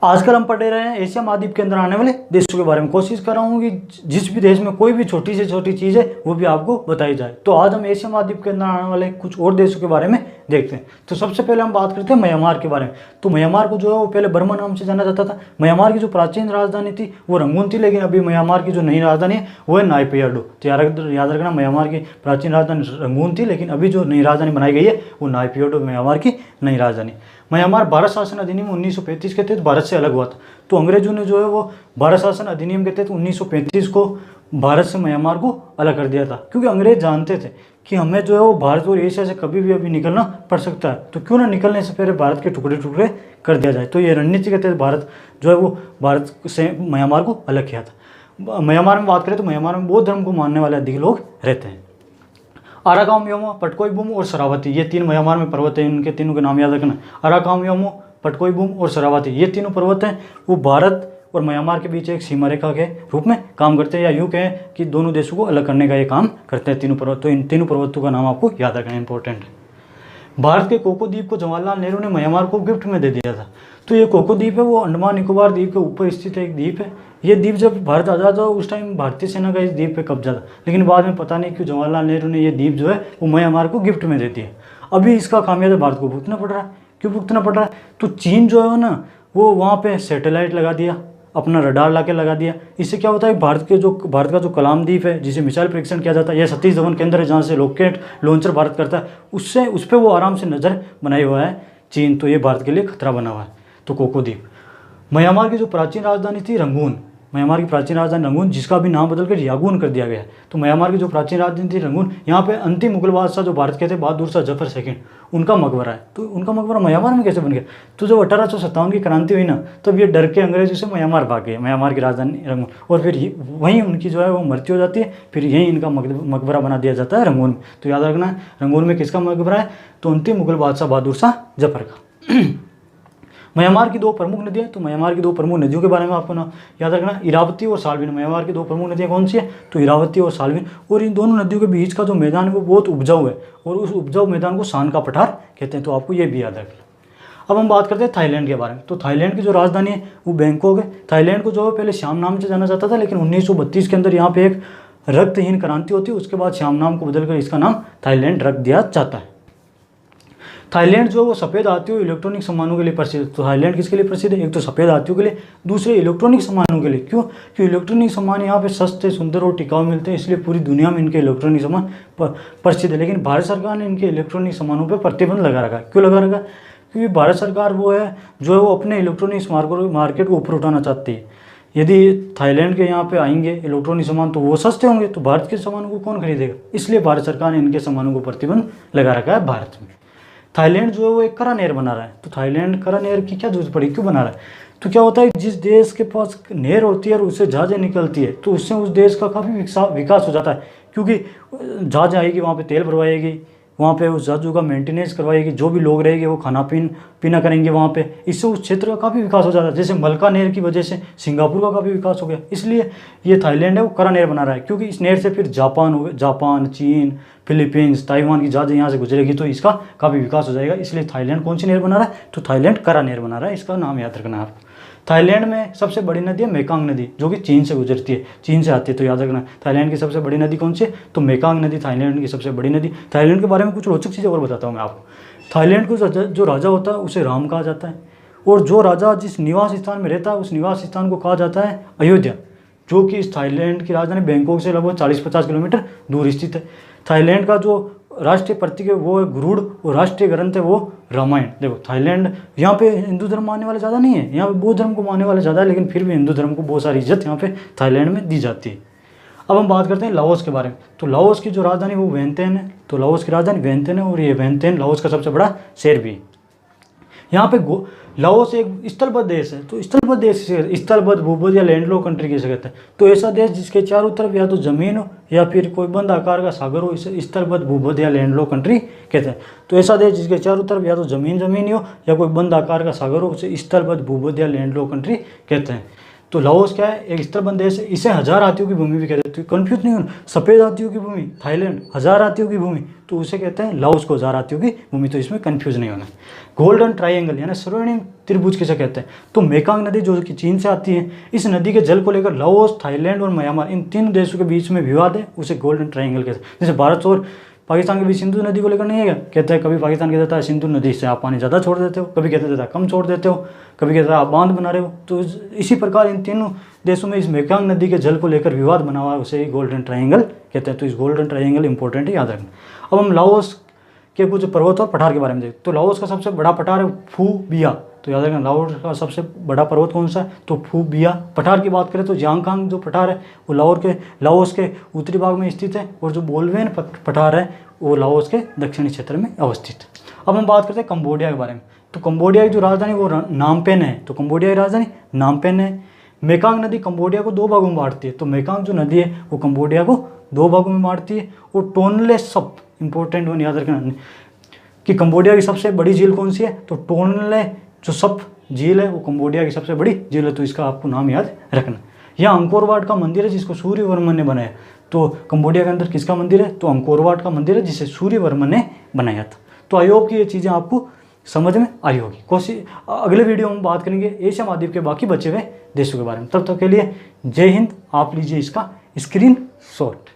आजकल हम पढ़ रहे हैं एशिया महाद्वीप के अंदर आने वाले देशों के बारे में। कोशिश कर रहा हूँ कि जिस भी देश में कोई भी छोटी से छोटी चीज़ है वो भी आपको बताई जाए। तो आज हम एशिया महाद्वीप के अंदर आने वाले कुछ और देशों के बारे में देखते हैं। तो सबसे पहले हम बात करते हैं म्यांमार के बारे में। तो म्यांमार को जो है वो पहले बर्मा नाम से जाना जाता था। म्यांमार की जो प्राचीन राजधानी थी वो रंगून थी, लेकिन अभी म्यांमार की जो नई राजधानी है वो है नाइपियाडो। तो याद रखना, म्यांमार की प्राचीन राजधानी रंगून थी, लेकिन अभी जो नई राजधानी बनाई गई है वो नाइपियाडो म्यांमार की नई राजधानी। म्यांमार भारत शासन अधिनियम 1935 के तहत भारत से अलग हुआ था। तो अंग्रेजों ने जो है वो भारत शासन अधिनियम के तहत 1935 को भारत से म्यांमार को अलग कर दिया था, क्योंकि अंग्रेज जानते थे कि हमें जो है वो भारत और एशिया से कभी भी अभी निकलना पड़ सकता है, तो क्यों ना निकलने से पहले भारत के टुकड़े टुकड़े कर दिया जाए। तो ये रणनीति के तहत भारत जो है वो भारत से म्यांमार को अलग किया था। म्यांमार में बात करें तो म्यांमार में बौद्ध धर्म को मानने वाले अधिक लोग रहते हैं। अराकाम योमो, पटकोई बूम और शरावती, ये तीन म्यांमार में पर्वत हैं। इनके तीनों के नाम याद रखना। अराकाम योमो, पटकोई बूम और शरावती, ये तीनों पर्वत हैं वो भारत और म्यांमार के बीच एक सीमा रेखा के रूप में काम करते हैं, या यूँ कहें कि दोनों देशों को अलग करने का ये काम करते हैं तीनों पर्वत। तो इन तीनों पर्वतों का नाम आपको याद रखना इंपॉर्टेंट है। भारत के कोको द्वीप को जवाहरलाल नेहरू ने म्यांमार को गिफ्ट में दे दिया था। तो ये कोको द्वीप है वो अंडमान निकोबार द्वीप के ऊपर स्थित एक द्वीप है। ये द्वीप जब भारत आज़ाद हुआ उस टाइम भारतीय सेना का इस द्वीप पे कब्जा था, लेकिन बाद में पता नहीं क्यों जवाहरलाल नेहरू ने ये द्वीप जो है वो म्यांमार को गिफ्ट में दे दिया। अभी इसका खामियाजा भारत को भुगतना पड़ रहा है। क्यों भुगतना पड़ रहा है? तो चीन जो है ना वो वहाँ पे सैटेलाइट लगा दिया, अपना रडार ला के लगा दिया। इससे क्या होता है, भारत का जो कलाम द्वीप है जिसे मिसाइल परीक्षण किया जाता है, यह सतीश धवन केंद्र है जहाँ से रॉकेट लॉन्चर भारत करता है, उससे उस पर वो आराम से नज़र बनाए हुआ है चीन। तो ये भारत के लिए खतरा बना हुआ है। तो कोको द्वीप। म्यांमार की जो प्राचीन राजधानी थी रंगून, म्यांमार की प्राचीन राजधानी रंगून, जिसका भी नाम बदलकर यागून कर दिया गया है। तो म्यांमार की जो प्राचीन राजधानी थी रंगून, यहाँ पे अंतिम मुगल बादशाह जो भारत के थे बहादुर शाह जफर सेकंड, उनका मकबरा है। तो उनका मकबरा म्यांमार में कैसे बन गया? तो जब 1857 की क्रांति हुई ना, तब ये डर के अंग्रेजों से म्यांमार भाग गए, म्यांमार की राजधानी रंगून, और फिर वहीं उनकी जो है वो मृत्यु हो जाती है। फिर यहीं इनका मकबरा बना दिया जाता है रंगून में। तो याद रखना है रंगून में किसका मकबरा है? तो अंतिम मुगल बादशाह बहादुर शाह जफर का। म्यांमार की दो प्रमुख नदियाँ। तो म्यांमार की दो प्रमुख नदियों के बारे में आपको ना याद रखना, इरावती और साल्विन। म्यांमार की दो प्रमुख नदियाँ कौन सी है? तो इरावती और साल्विन। और इन दोनों नदियों के बीच का जो मैदान है वो बहुत उपजाऊ है, और उस उपजाऊ मैदान को सान का पठार कहते हैं। तो आपको ये भी याद रखना। अब हम बात करते हैं थाईलैंड के बारे में। तो थाईलैंड की जो राजधानी है वो बैंकॉक है। थाईलैंड को जो है पहले श्याम नाम से जाना जाता था, लेकिन 1932 के अंदर यहाँ पे एक रक्तहीन क्रांति होती है, उसके बाद श्याम नाम को बदलकर इसका नाम थाईलैंड रख दिया जाता है। थाईलैंड जो है वो सफ़ेद हाथियों इलेक्ट्रॉनिक सामानों के लिए प्रसिद्ध है। तो थाईलैंड किसके लिए प्रसिद्ध है? एक तो सफ़ेद हाथियों के लिए, दूसरे इलेक्ट्रॉनिक सामानों के लिए। क्यों? क्योंकि इलेक्ट्रॉनिक सामान यहाँ पे सस्ते, सुंदर और टिकाऊ मिलते हैं, इसलिए पूरी दुनिया में इनके इलेक्ट्रॉनिक सामान प्रसिद्ध है। लेकिन भारत सरकार ने इनके इलेक्ट्रॉनिक सामानों पर प्रतिबंध लगा रखा है। क्यों लगा रखा है? क्योंकि भारत सरकार वो है जो है वो अपने इलेक्ट्रॉनिक्स मार्केट को ऊपर उठाना चाहती है। यदि थाईलैंड के यहाँ पे आएंगे इलेक्ट्रॉनिक सामान तो वो सस्ते होंगे, तो भारत के सामानों को कौन खरीदेगा? इसलिए भारत सरकार ने इनके सामानों को प्रतिबंध लगा रखा है भारत में। थाईलैंड जो है वो एक करा नहर बना रहा है। तो थाईलैंड करा नहर की क्या जरूरत पड़ी, क्यों बना रहा है? तो क्या होता है, जिस देश के पास नहर होती है और उससे जहाज़ें निकलती है तो उससे उस देश का काफ़ी विकास हो जाता है, क्योंकि जहाज़ आएगी वहाँ पे तेल भरवाएगी, वहाँ पे उस जहाज़ों का मेंटेनेंस करवाएगी, जो भी लोग रहेंगे वो खाना पीना करेंगे वहाँ पे। इससे उस क्षेत्र का काफ़ी विकास हो जाता है। जैसे मलका नहर की वजह से सिंगापुर का काफ़ी विकास हो गया। इसलिए ये थाईलैंड है वो करा नहर बना रहा है, क्योंकि इस नहर से फिर जापान, चीन, फिलीपींस, ताइवान की जहाज़ें यहाँ से गुजरेगी तो इसका काफ़ी विकास हो जाएगा। इसलिए थाईलैंड कौन सी नहर बना रहा है? तो थाईलैंड करा नहर बना रहा है। इसका नाम याद रखना है आपको। थाईलैंड में सबसे बड़ी नदी है मेकांग नदी, जो कि चीन से गुजरती है, चीन से आती है। तो याद रखना थाईलैंड की सबसे बड़ी नदी कौन सी है? तो मेकांग नदी थाईलैंड की सबसे बड़ी नदी। थाईलैंड के बारे में कुछ रोचक चीज़ें और बताता हूँ मैं आपको। थाईलैंड को जो राजा होता है उसे राम कहा जाता है, और जो राजा जिस निवास स्थान में रहता है उस निवास स्थान को कहा जाता है अयोध्या, जो कि इस थाईलैंड की राजधानी बैंकॉक से लगभग 40-50 किलोमीटर दूर स्थित है। थाईलैंड का जो राष्ट्रीय प्रतीक है वो है गरुड़, और राष्ट्रीय ग्रंथ है वो रामायण। देखो थाईलैंड, यहाँ पे हिंदू धर्म मानने वाले ज़्यादा नहीं है, यहाँ पे बौद्ध धर्म को मानने वाले ज़्यादा है, लेकिन फिर भी हिंदू धर्म को बहुत सारी इज्जत यहाँ पे थाईलैंड में दी जाती है। अब हम बात करते हैं लाओस के बारे में। तो लाओस की जो राजधानी वो वियंतियन है। तो लाओस की राजधानी वियंतियन है, और ये वियंतियन लाओस का सबसे बड़ा शहर भी है। यहाँ पे लाओस एक स्थलबद्ध देश है। तो स्थलबद्ध देश, स्थलबद्ध भूबद्ध या लैंडलॉक कंट्री किसे कहते हैं? तो ऐसा देश जिसके चारों तरफ या तो जमीन हो या फिर कोई बंद आकार का सागर हो, इसे स्थलबद्ध भूबद्ध या लैंडलॉक कंट्री कहते हैं। तो ऐसा देश जिसके चारों तरफ या तो जमीन हो या कोई बंद आकार का सागर हो, उसे स्थलबद्ध भूबद्ध या लैंडलॉक कंट्री कहते हैं। तो लाओस क्या है, एक स्तरबंद देश है, इसे 1000 हाथियों की भूमि भी कहते हैं। तो कंफ्यूज नहीं होना, सफ़ेद हाथियों की भूमि थाईलैंड, 1000 हाथियों की भूमि तो उसे कहते हैं लाओस को 1000 हाथियों की भूमि, तो इसमें कंफ्यूज नहीं होना। गोल्डन ट्राइंगल यानी स्वर्णिम त्रिभुज किसे कहते हैं, तो मेकांग नदी जो कि चीन से आती है, इस नदी के जल को लेकर लाओस, थाईलैंड और म्यांमार इन 3 देशों के बीच में विवाद है, उसे गोल्डन ट्राइंगल कहते हैं। जैसे भारत और पाकिस्तान के बीच सिंधु नदी को लेकर नहीं है क्या, कहते हैं कभी पाकिस्तान कह देता है सिंधु नदी से आप पानी ज़्यादा छोड़ देते हो, कभी कहते देता है कम छोड़ देते हो, कभी कहता है आप बांध बना रहे हो। तो इसी प्रकार इन तीनों देशों में इस मेकांग नदी के जल को लेकर विवाद बना हुआ है, उसे गोल्डन ट्राइंगल कहते हैं। तो इस गोल्डन ट्राइंगल इंपॉर्टेंट है, याद रखना। अब हम लाओस के कुछ पर्वत और पठार के बारे में देखते। तो लाओस का सबसे बड़ा पठार है फू बिया, तो याद रखना लाओस का सबसे बड़ा पर्वत कौन सा है, तो फू बिया। पठार की बात करें तो यांगकांग जो पठार है वो लाओस के उत्तरी भाग में स्थित है, और जो बोलवेन पठार है वो लाओस के दक्षिणी क्षेत्र में अवस्थित है। अब हम बात करते हैं कंबोडिया के बारे में। तो कंबोडिया की जो राजधानी वो नामपेन है, तो कंबोडिया की राजधानी नामपेन है। मेकांग नदी कंबोडिया को 2 भागों में बांटती है, तो मेकांग जो नदी है वो कंबोडिया को 2 भागों में बांटती है। और टोनले सप इंपॉर्टेंट वन याद रखना कि कंबोडिया की सबसे बड़ी झील कौन सी है, तो टोनले जो सप झील है वो कंबोडिया की सबसे बड़ी झील है, तो इसका आपको नाम याद रखना। यहाँ अंकोरवाट का मंदिर है जिसको सूर्यवर्मन ने बनाया, तो कंबोडिया के अंदर किसका मंदिर है, तो अंकोरवाट का मंदिर है जिसे सूर्यवर्मन ने बनाया था। तो आई होप कि ये चीज़ें आपको समझ में आई होगी। कोशिश अगले वीडियो में बात करेंगे एशिया महाद्वीप के बाकी बचे हुए देशों के बारे में। तब तक के लिए जय हिंद। आप लीजिए इसका स्क्रीन शॉट।